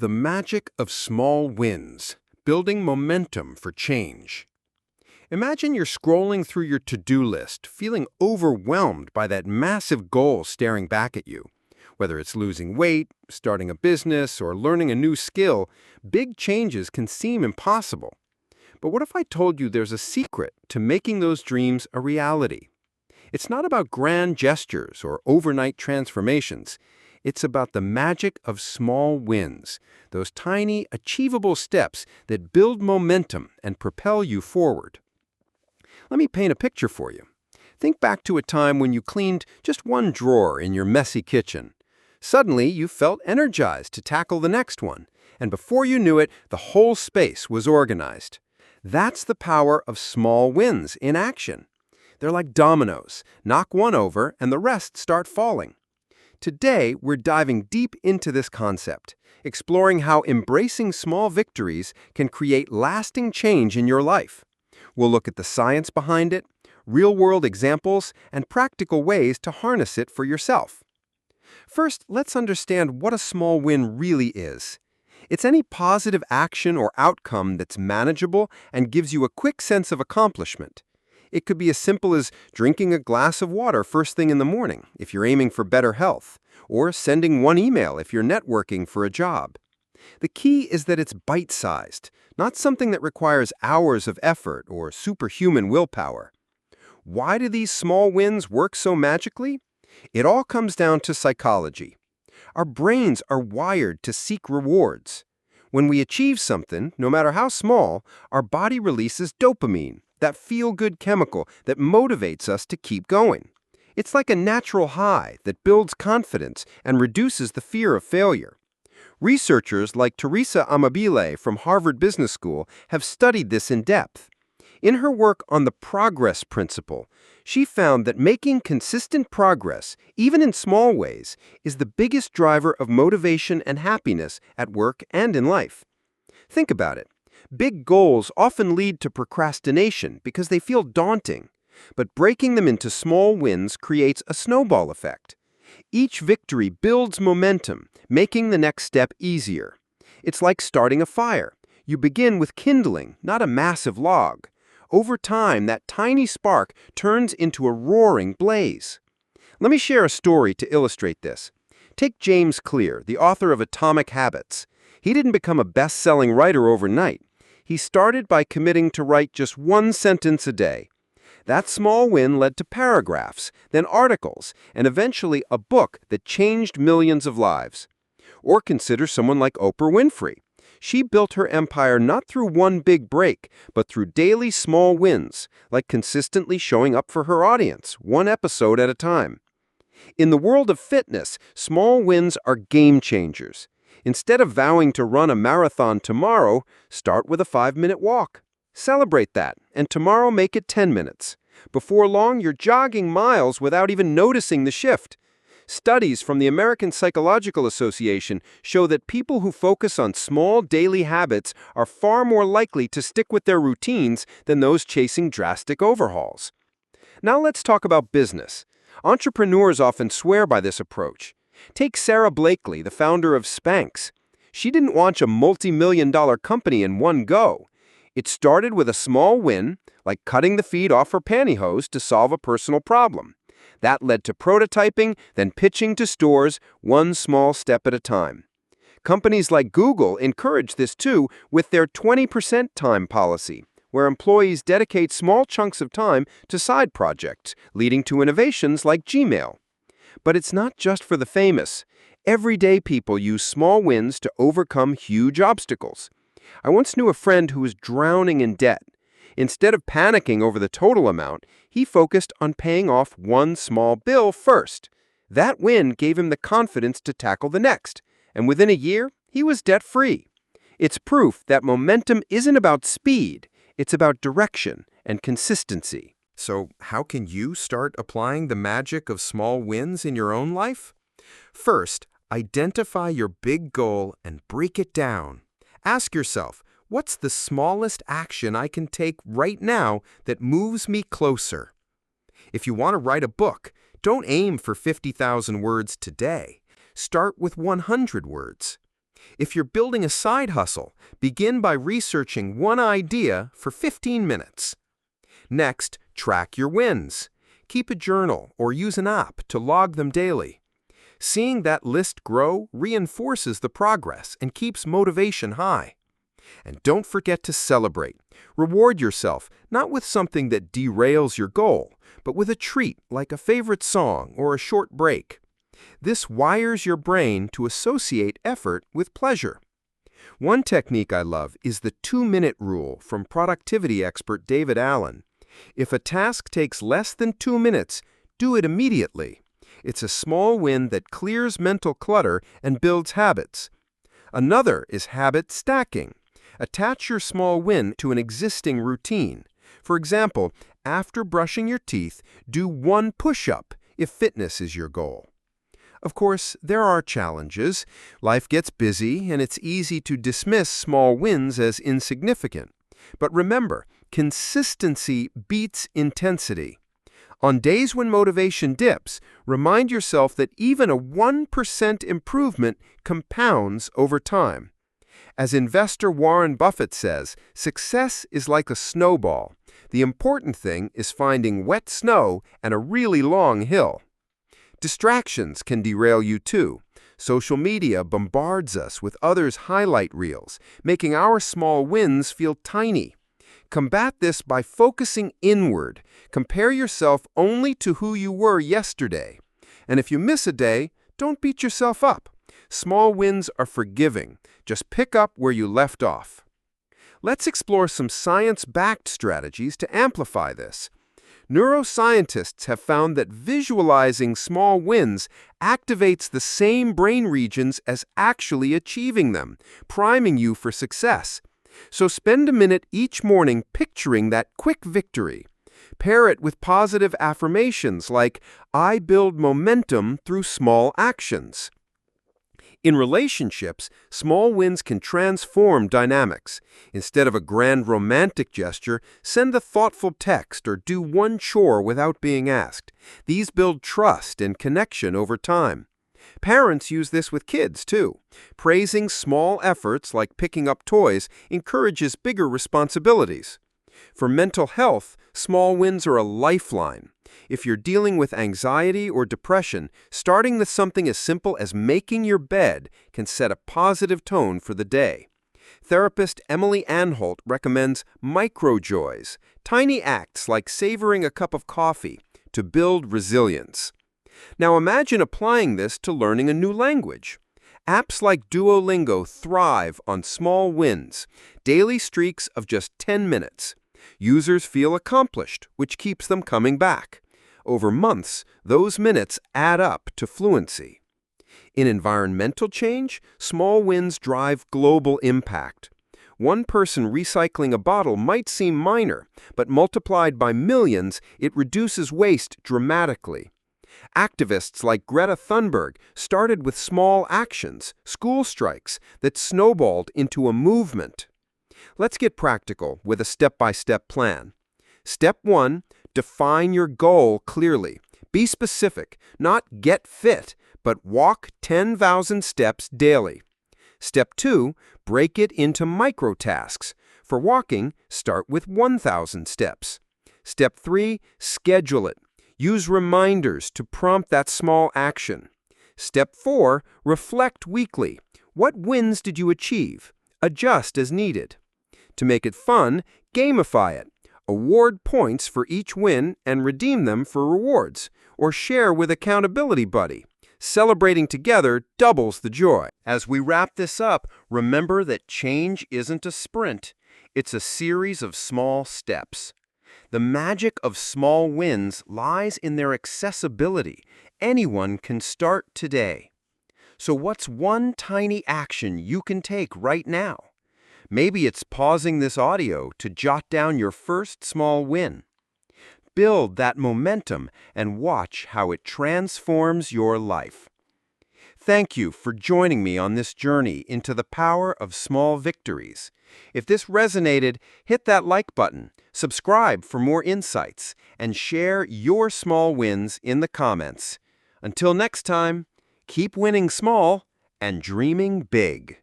The magic of small wins, building momentum for change. Imagine you're scrolling through your to-do list, feeling overwhelmed by that massive goal staring back at you. Whether it's losing weight, starting a business, or learning a new skill, big changes can seem impossible. But what if I told you there's a secret to making those dreams a reality? It's not about grand gestures or overnight transformations. It's about the magic of small wins, those tiny, achievable steps that build momentum and propel you forward. Let me paint a picture for you. Think back to a time when you cleaned just one drawer in your messy kitchen. Suddenly, you felt energized to tackle the next one, and before you knew it, the whole space was organized. That's the power of small wins in action. They're like dominoes. Knock one over, and the rest start falling. Today, we're diving deep into this concept, exploring how embracing small victories can create lasting change in your life. We'll look at the science behind it, real-world examples, and practical ways to harness it for yourself. First, let's understand what a small win really is. It's any positive action or outcome that's manageable and gives you a quick sense of accomplishment. It could be as simple as drinking a glass of water first thing in the morning if you're aiming for better health, or sending one email if you're networking for a job. The key is that it's bite-sized, not something that requires hours of effort or superhuman willpower. Why do these small wins work so magically? It all comes down to psychology. Our brains are wired to seek rewards. When we achieve something, no matter how small, our body releases dopamine, that feel-good chemical that motivates us to keep going. It's like a natural high that builds confidence and reduces the fear of failure. Researchers like Teresa Amabile from Harvard Business School have studied this in depth. In her work on the progress principle, she found that making consistent progress, even in small ways, is the biggest driver of motivation and happiness at work and in life. Think about it. Big goals often lead to procrastination because they feel daunting, but breaking them into small wins creates a snowball effect. Each victory builds momentum, making the next step easier. It's like starting a fire. You begin with kindling, not a massive log. Over time, that tiny spark turns into a roaring blaze. Let me share a story to illustrate this. Take James Clear, the author of Atomic Habits. He didn't become a best-selling writer overnight. He started by committing to write just one sentence a day. That small win led to paragraphs, then articles, and eventually a book that changed millions of lives. Or consider someone like Oprah Winfrey. She built her empire not through one big break, but through daily small wins, like consistently showing up for her audience, one episode at a time. In the world of fitness, small wins are game changers. Instead of vowing to run a marathon tomorrow, start with a 5-minute walk. Celebrate that, and tomorrow make it 10 minutes. Before long, you're jogging miles without even noticing the shift. Studies from the American Psychological Association show that people who focus on small daily habits are far more likely to stick with their routines than those chasing drastic overhauls. Now let's talk about business. Entrepreneurs often swear by this approach. Take Sarah Blakely, the founder of Spanx. She didn't launch a multi-million-dollar company in one go. It started with a small win, like cutting the feed off her pantyhose to solve a personal problem. That led to prototyping, then pitching to stores, one small step at a time. Companies like Google encourage this too with their 20% time policy, where employees dedicate small chunks of time to side projects, leading to innovations like Gmail. But it's not just for the famous. Everyday people use small wins to overcome huge obstacles. I once knew a friend who was drowning in debt. Instead of panicking over the total amount, he focused on paying off one small bill first. That win gave him the confidence to tackle the next, and within a year, he was debt-free. It's proof that momentum isn't about speed, it's about direction and consistency. So, how can you start applying the magic of small wins in your own life? First, identify your big goal and break it down. Ask yourself, what's the smallest action I can take right now that moves me closer? If you want to write a book, don't aim for 50,000 words today. Start with 100 words. If you're building a side hustle, begin by researching one idea for 15 minutes. Next, track your wins. Keep a journal or use an app to log them daily. Seeing that list grow reinforces the progress and keeps motivation high. And don't forget to celebrate. Reward yourself, not with something that derails your goal, but with a treat like a favorite song or a short break. This wires your brain to associate effort with pleasure. One technique I love is the 2-minute rule from productivity expert David Allen. If a task takes less than 2 minutes, do it immediately. It's a small win that clears mental clutter and builds habits. Another is habit stacking. Attach your small win to an existing routine. For example, after brushing your teeth, do 1 push-up if fitness is your goal. Of course, there are challenges. Life gets busy, and it's easy to dismiss small wins as insignificant. But remember, consistency beats intensity. On days when motivation dips, remind yourself that even a 1% improvement compounds over time. As investor Warren Buffett says, success is like a snowball. The important thing is finding wet snow and a really long hill. Distractions can derail you too. Social media bombards us with others' highlight reels, making our small wins feel tiny. Combat this by focusing inward. Compare yourself only to who you were yesterday. And if you miss a day, don't beat yourself up. Small wins are forgiving. Just pick up where you left off. Let's explore some science-backed strategies to amplify this. Neuroscientists have found that visualizing small wins activates the same brain regions as actually achieving them, priming you for success. So spend a minute each morning picturing that quick victory. Pair it with positive affirmations like, "I build momentum through small actions." In relationships, small wins can transform dynamics. Instead of a grand romantic gesture, send a thoughtful text or do one chore without being asked. These build trust and connection over time. Parents use this with kids, too. Praising small efforts like picking up toys encourages bigger responsibilities. For mental health, small wins are a lifeline. If you're dealing with anxiety or depression, starting with something as simple as making your bed can set a positive tone for the day. Therapist Emily Anholt recommends micro-joys, tiny acts like savoring a cup of coffee, to build resilience. Now imagine applying this to learning a new language. Apps like Duolingo thrive on small wins, daily streaks of just 10 minutes. Users feel accomplished, which keeps them coming back. Over months, those minutes add up to fluency. In environmental change, small wins drive global impact. One person recycling a bottle might seem minor, but multiplied by millions, it reduces waste dramatically. Activists like Greta Thunberg started with small actions, school strikes, that snowballed into a movement. Let's get practical with a step-by-step plan. Step 1, define your goal clearly. Be specific, not get fit, but walk 10,000 steps daily. Step 2, break it into micro-tasks. For walking, start with 1,000 steps. Step 3, schedule it. Use reminders to prompt that small action. Step 4, reflect weekly. What wins did you achieve? Adjust as needed. To make it fun, gamify it. Award points for each win and redeem them for rewards, or share with accountability buddy. Celebrating together doubles the joy. As we wrap this up, remember that change isn't a sprint. It's a series of small steps. The magic of small wins lies in their accessibility. Anyone can start today. So what's one tiny action you can take right now? Maybe it's pausing this audio to jot down your first small win. Build that momentum and watch how it transforms your life. Thank you for joining me on this journey into the power of small victories. If this resonated, hit that like button, subscribe for more insights, and share your small wins in the comments. Until next time, keep winning small and dreaming big.